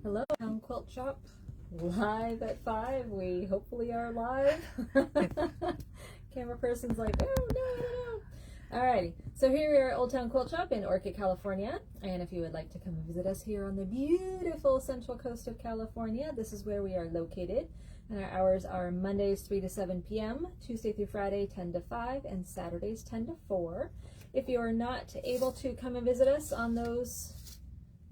Hello, Town Quilt Shop, live at 5. We hopefully are live. Camera person's like, oh no. Alrighty, so here we are at Old Town Quilt Shop in Orchid, California. And if you would like to come and visit us here on the beautiful central coast of California, this is where we are located. And our hours are Mondays 3 to 7 p.m., Tuesday through Friday 10 to 5, and Saturdays 10 to 4. If you are not able to come and visit us on those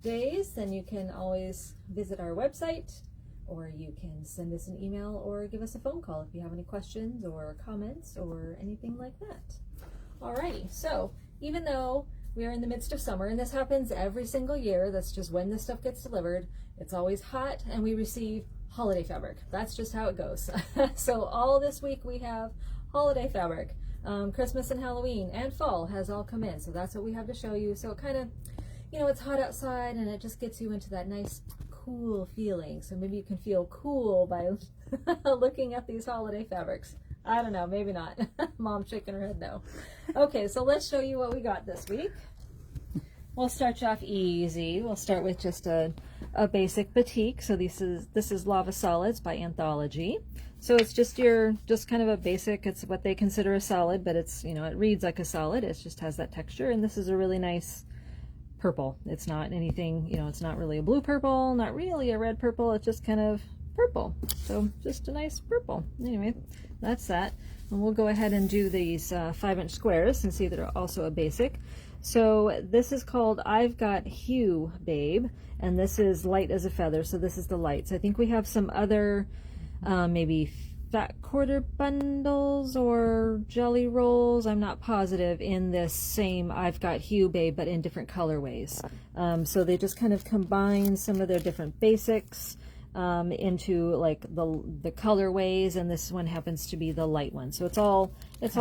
days, then you can always visit our website, or you can send us an email or give us a phone call if you have any questions or comments or anything like that. Alrighty, so even though we are in the midst of summer, and this happens every single year, that's just when this stuff gets delivered, it's always hot and we receive holiday fabric. That's just how it goes. So all this week we have holiday fabric. Christmas and Halloween and fall has all come in, so that's what we have to show you. So it kind of, you know, it's hot outside and it just gets you into that nice cool feeling. So maybe you can feel cool by looking at these holiday fabrics. I don't know, maybe not. Mom's shaking her head no. Okay, so let's show you what we got this week. We'll start you off easy. We'll start with just a basic batik. So this is Lava Solids by Anthology. So it's just kind of a basic, it's what they consider a solid, but it's, you know, it reads like a solid. It just has that texture, and this is a really nice purple. It's not anything, you know, it's not really a blue purple, not really a red purple, it's just kind of purple. So just a nice purple. Anyway, that's that. And we'll go ahead and do these 5-inch squares and see that are also a basic. So this is called I've Got Hue Babe, and this is Light as a Feather, so this is the lights. I think we have some other maybe fat quarter bundles or jelly rolls, I'm not positive, in this same I've Got Hue Babe, but in different colorways. So they just kind of combine some of their different basics into like the colorways, and this one happens to be the light one. So it's all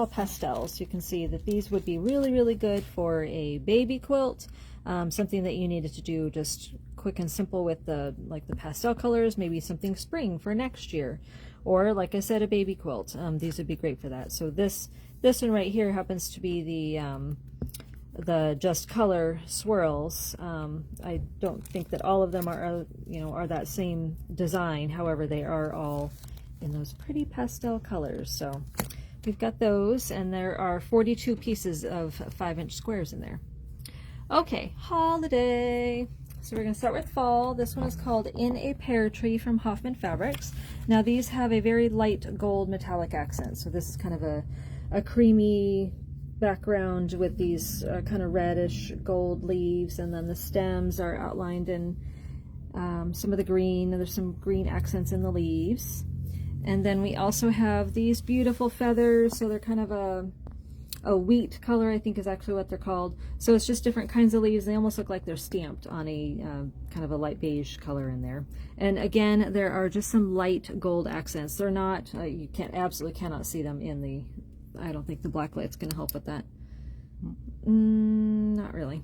pastels. You can see that these would be really good for a baby quilt, something that you needed to do just quick and simple with the pastel colors, maybe something spring for next year, or like I said, a baby quilt. These would be great for that. So this one right here happens to be the Just Color swirls. I don't think that all of them are that same design. However, they are all in those pretty pastel colors. So we've got those, and there are 42 pieces of 5-inch squares in there. Okay, holiday. So we're going to start with fall. This one is called In a Pear Tree from Hoffman Fabrics. Now these have a very light gold metallic accent. So this is kind of a creamy background with these kind of reddish gold leaves, and then the stems are outlined in some of the green. There's some green accents in the leaves. And then we also have these beautiful feathers. So they're kind of a wheat color, I think is actually what they're called. So it's just different kinds of leaves. They almost look like they're stamped on a kind of a light beige color in there. And again, there are just some light gold accents. They're not, you absolutely cannot see them in the, I don't think the black light's going to help with that. Not really.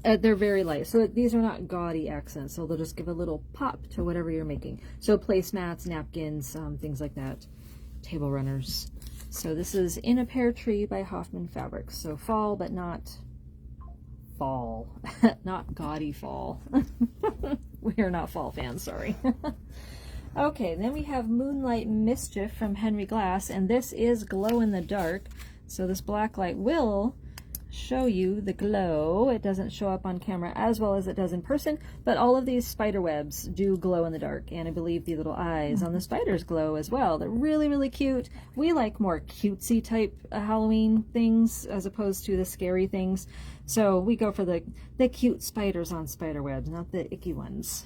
They're very light. So these are not gaudy accents. So they'll just give a little pop to whatever you're making. So placemats, napkins, things like that. Table runners. So this is In a Pear Tree by Hoffman Fabrics. So fall, but not fall. Not gaudy fall. We are not fall fans, sorry. Okay, then we have Moonlight Mischief from Henry Glass, and this is glow in the dark. So this black light will show you the glow. It doesn't show up on camera as well as it does in person, but all of these spider webs do glow in the dark, and I believe the little eyes on the spiders glow as well. They're really cute. We like more cutesy type Halloween things as opposed to the scary things, so we go for the cute spiders on spider webs, not the icky ones.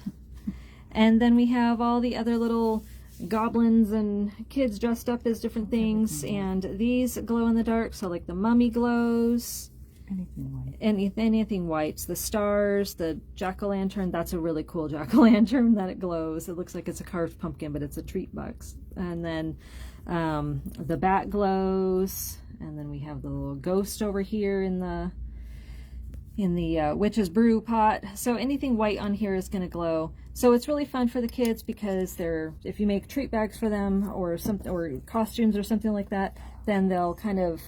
And then we have all the other little goblins and kids dressed up as different things, and these glow in the dark. So like the mummy glows, anything white, anything white. The stars, the jack-o'-lantern, that's a really cool jack-o'-lantern that it glows. It looks like it's a carved pumpkin, but it's a treat box. And then the bat glows, and then we have the little ghost over here in the witch's brew pot. So anything white on here is going to glow. So it's really fun for the kids because if you make treat bags for them or costumes or something like that, then they'll kind of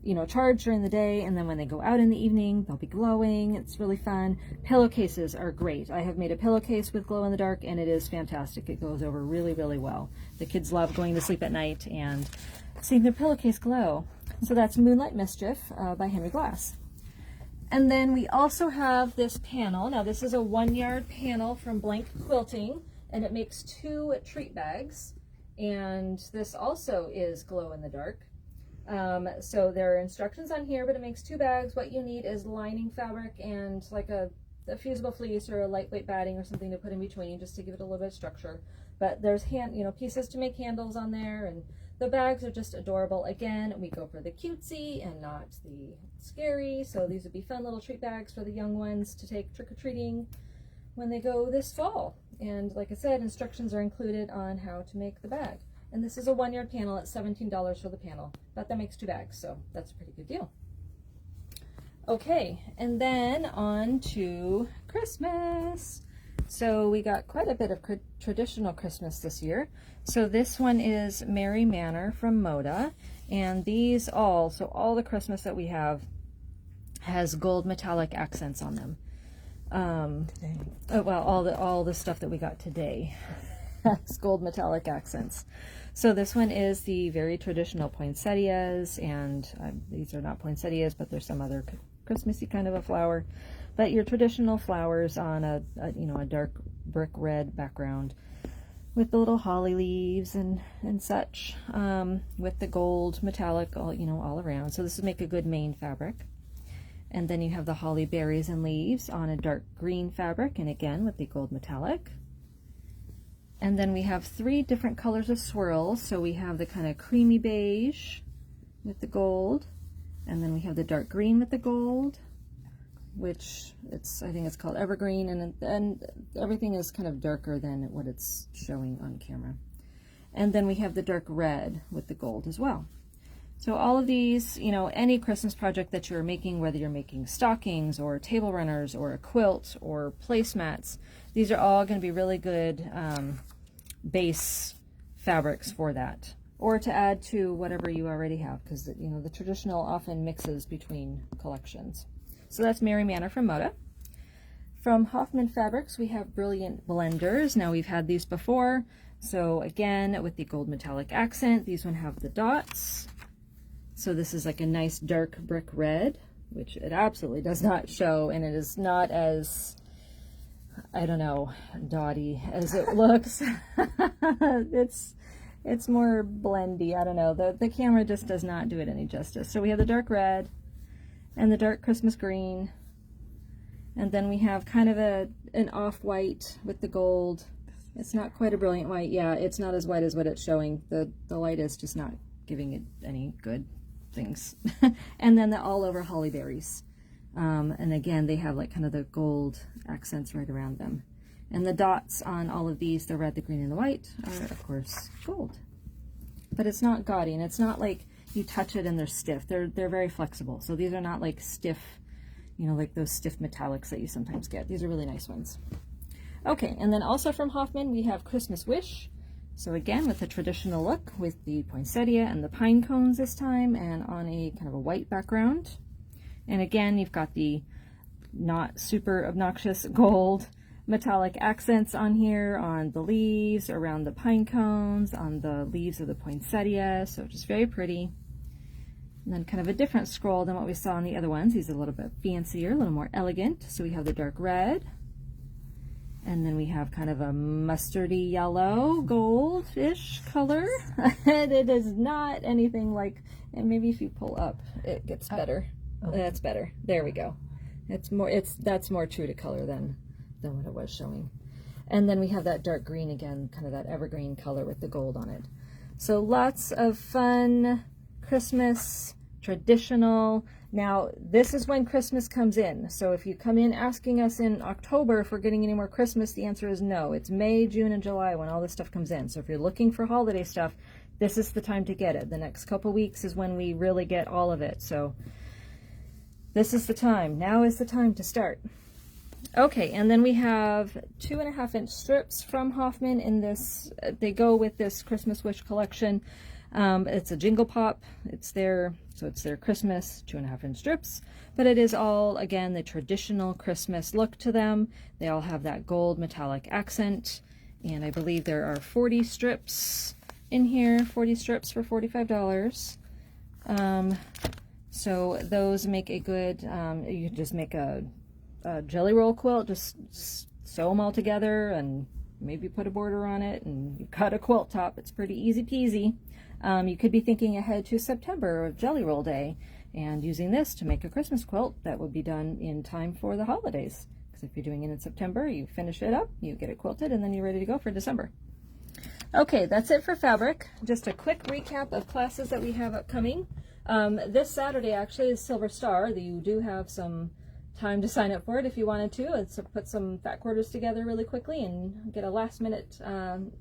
you know, charge during the day, and then when they go out in the evening, they'll be glowing. It's really fun. Pillowcases are great. I have made a pillowcase with glow in the dark, and it is fantastic. It goes over really, really well. The kids love going to sleep at night and seeing their pillowcase glow. So that's Moonlight Mischief by Henry Glass. And then we also have this panel. Now this is a 1-yard panel from Blank Quilting, and it makes 2 treat bags. And this also is glow in the dark. So there are instructions on here, but it makes 2 bags. What you need is lining fabric and like a fusible fleece or a lightweight batting or something to put in between, just to give it a little bit of structure. But there's pieces to make handles on there, and the bags are just adorable. Again, we go for the cutesy and not the scary. So these would be fun little treat bags for the young ones to take trick-or-treating when they go this fall. And like I said, instructions are included on how to make the bag. And this is a 1-yard panel at $17 for the panel, but that makes 2 bags, so that's a pretty good deal. Okay, and then on to Christmas. So we got quite a bit of traditional Christmas this year. So this one is Merry Manor from Moda, and these all the Christmas that we have has gold metallic accents on them. Well, all the stuff that we got today has gold metallic accents. So this one is the very traditional poinsettias, and these are not poinsettias, but there's some other Christmassy kind of a flower. But your traditional flowers on a dark brick red background with the little holly leaves and such, with the gold metallic all around. So this would make a good main fabric. And then you have the holly berries and leaves on a dark green fabric, and again with the gold metallic. And then we have 3 different colors of swirls. So we have the kind of creamy beige with the gold, and then we have the dark green with the gold, which I think it's called evergreen, and everything is kind of darker than what it's showing on camera. And then we have the dark red with the gold as well. So all of these, any Christmas project that you're making, whether you're making stockings or table runners or a quilt or placemats, these are all going to be really good base fabrics for that, or to add to whatever you already have, because the traditional often mixes between collections. So that's Merry Manor from Moda. From Hoffman Fabrics, we have Brilliant Blenders. Now we've had these before. So again, with the gold metallic accent, these one have the dots. So this is like a nice dark brick red, which it absolutely does not show, and it is not as, I don't know, dotty as it looks. It's more blendy. I don't know. The camera just does not do it any justice. So we have the dark red and the dark Christmas green, and then we have kind of an off-white with the gold. It's not quite a brilliant white. Yeah, it's not as white as what it's showing. The light is just not giving it any good things. And then the all over holly berries. And again, they have like kind of the gold accents right around them. And the dots on all of these, the red, the green, and the white, are of course gold. But it's not gaudy, and it's not like you touch it and they're stiff. They're very flexible. So these are not like stiff, like those stiff metallics that you sometimes get. These are really nice ones. Okay, and then also from Hoffman, we have Christmas Wish. So again, with the traditional look, with the poinsettia and the pine cones this time, and on a kind of a white background. And again, you've got the not super obnoxious gold metallic accents on here, on the leaves, around the pine cones, on the leaves of the poinsettia, so just very pretty. And then kind of a different scroll than what we saw on the other ones. These are a little bit fancier, a little more elegant. So we have the dark red, and then we have kind of a mustardy yellow, gold-ish color. And it is not anything like, and maybe if you pull up, it gets better. That's better. There we go. That's more true to color than what it was showing. And then we have that dark green again, kind of that evergreen color with the gold on it. So lots of fun Christmas, traditional. Now, this is when Christmas comes in. So if you come in asking us in October if we're getting any more Christmas, the answer is no. It's May, June, and July when all this stuff comes in. So if you're looking for holiday stuff, this is the time to get it. The next couple weeks is when we really get all of it. So this is the time. Now is the time to start. Okay, and then we have 2.5-inch strips from Hoffman in this. They go with this Christmas Wish collection. It's a Jingle Pop. It's their So it's their Christmas 2.5-inch strips, but it is all, again, the traditional Christmas look to them. They all have that gold metallic accent, and I believe there are 40 strips in here, 40 strips for $45. So those make a good, you can just make a jelly roll quilt, just sew them all together and maybe put a border on it and you've got a quilt top. It's pretty easy peasy. You could be thinking ahead to September of Jelly Roll Day and using this to make a Christmas quilt that would be done in time for the holidays. Because if you're doing it in September, you finish it up, you get it quilted, and then you're ready to go for December. Okay, that's it for fabric. Just a quick recap of classes that we have upcoming. This Saturday actually is Silver Star. You do have some time to sign up for it if you wanted to. It's put some fat quarters together really quickly and get a last minute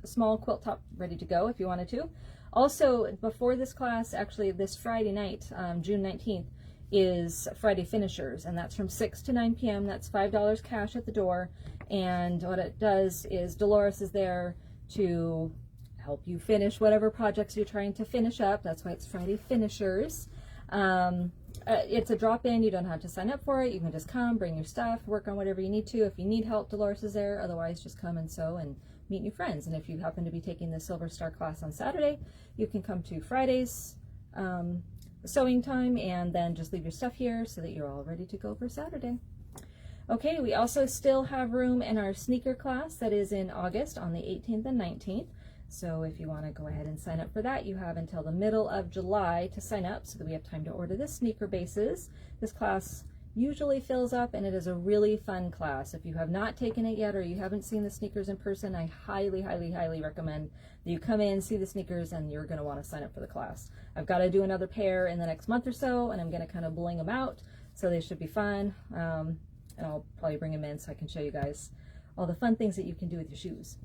small quilt top ready to go if you wanted to. Also, before this class, actually this Friday night, June 19th, is Friday Finishers, and that's from 6 to 9 p.m. That's $5 cash at the door, and what it does is Dolores is there to help you finish whatever projects you're trying to finish up. That's why it's Friday Finishers. It's a drop-in. You don't have to sign up for it. You can just come, bring your stuff, work on whatever you need to. If you need help, Dolores is there. Otherwise, just come and sew and meet new friends. And if you happen to be taking the Silver Star class on Saturday, you can come to Friday's sewing time and then just leave your stuff here so that you're all ready to go for Saturday. Okay, we also still have room in our sneaker class that is in August on the 18th and 19th. So if you want to go ahead and sign up for that, you have until the middle of July to sign up so that we have time to order the sneaker bases. This class usually fills up and it is a really fun class. If you have not taken it yet or you haven't seen the sneakers in person, I highly, highly, highly recommend that you come in, see the sneakers, and you're going to want to sign up for the class. I've got to do another pair in the next month or so, and I'm going to kind of bling them out, so they should be fun. And I'll probably bring them in so I can show you guys all the fun things that you can do with your shoes.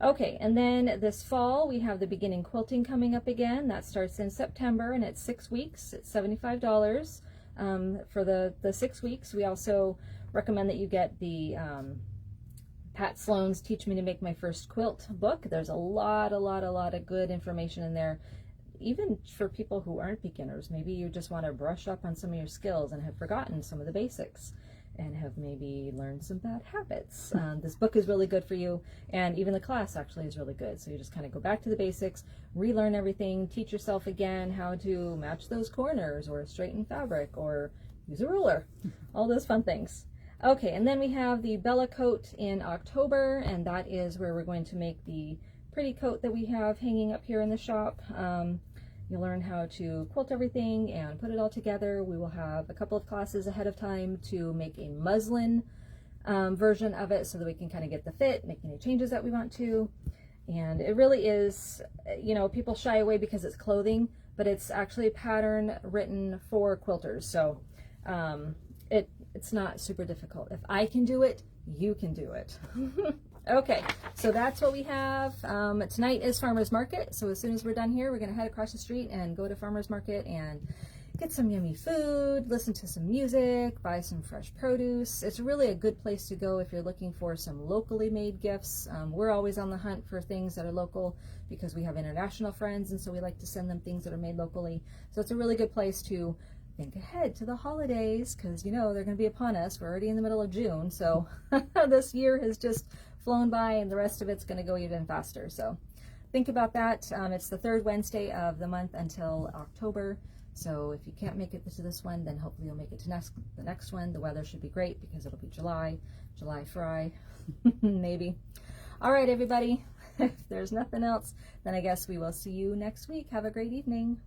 Okay, and then this fall we have the beginning quilting coming up again. That starts in September and it's 6 weeks. It's $75 for the 6 weeks. We also recommend that you get the Pat Sloan's Teach Me to Make My First Quilt book. There's a lot of good information in there, even for people who aren't beginners. Maybe you just want to brush up on some of your skills and have forgotten some of the basics and have maybe learned some bad habits. This book is really good for you, and even the class actually is really good. So you just kind of go back to the basics, relearn everything, teach yourself again how to match those corners or straighten fabric or use a ruler, all those fun things. Okay, and then we have the Bella coat in October, and that is where we're going to make the pretty coat that we have hanging up here in the shop. You'll learn how to quilt everything and put it all together. We will have a couple of classes ahead of time to make a muslin version of it so that we can kind of get the fit, make any changes that we want to. And it really is, you know, people shy away because it's clothing, but it's actually a pattern written for quilters. So it's not super difficult. If I can do it, you can do it. Okay, so that's what we have. Tonight is Farmer's Market, so as soon as we're done here, we're going to head across the street and go to Farmer's Market and get some yummy food, listen to some music, buy some fresh produce. It's really a good place to go if you're looking for some locally made gifts. We're always on the hunt for things that are local because we have international friends, and so we like to send them things that are made locally. So it's a really good place to think ahead to the holidays because, you know, they're going to be upon us. We're already in the middle of June, so this year has just flown by and the rest of it's going to go even faster. So think about that. It's the third Wednesday of the month until October. So if you can't make it to this one, then hopefully you'll make it to the next one. The weather should be great because it'll be July fry, maybe. All right, everybody. If there's nothing else, then I guess we will see you next week. Have a great evening.